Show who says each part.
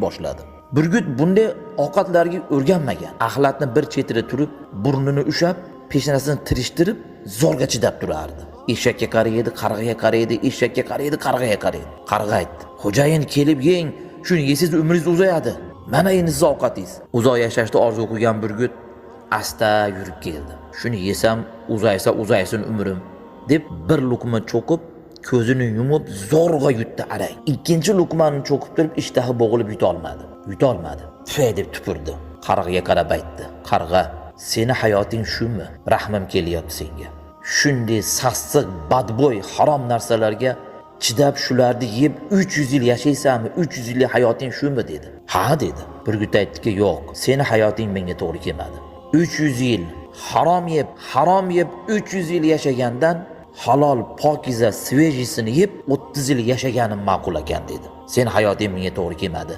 Speaker 1: boshladi. Burgut bunday ovqatlarga o'rganmagan. Axlatni bir chetida turib, burnini ushab, peshanasini tirishtirib, zo'rga chidab turardi. Eshakka qaraydi, qarg'aga qaraydi, eshakka qaraydi, qarg'aga qaraydi. Qarg'a aytdi: "Xo'jayin kelib yeng, shuni yesiz umringiz uzayadi. Mana endi siz ovqatingiz." Uzoq yashashni orzu qilgan burgut asta yurib keldi. "Shuni yesam, uzaysin umrim" deb bir luqma cho'qib, ko'zini yumib zo'rg'a yutdi arang. Ikkinchi luqmani cho'qib turib ishtahi bo'g'ilib yutolmadi. "Tfay" deb tupurdi. Qarg'aga qarab aytdi: "Qarg'a, seni hayoting shumi? Rahmim kelyapti senga. Shunday sassiq, badbo'y, harom narsalarga chidab shularni yeb 300 yil yashaysanmi? 300 yillik hayoting shumi?" dedi. "Ha" dedi. Burgut aytdiki: "Yo'q, seni hayoting menga to'g'ri kelmadi. 300 yil harom yeb 300 yil yashagandan halol, pokiza, svejisini yeb 30 yil yashaganim ma'qul ekan" dedi. "Sen hayoting menga to'g'ri kelmadi.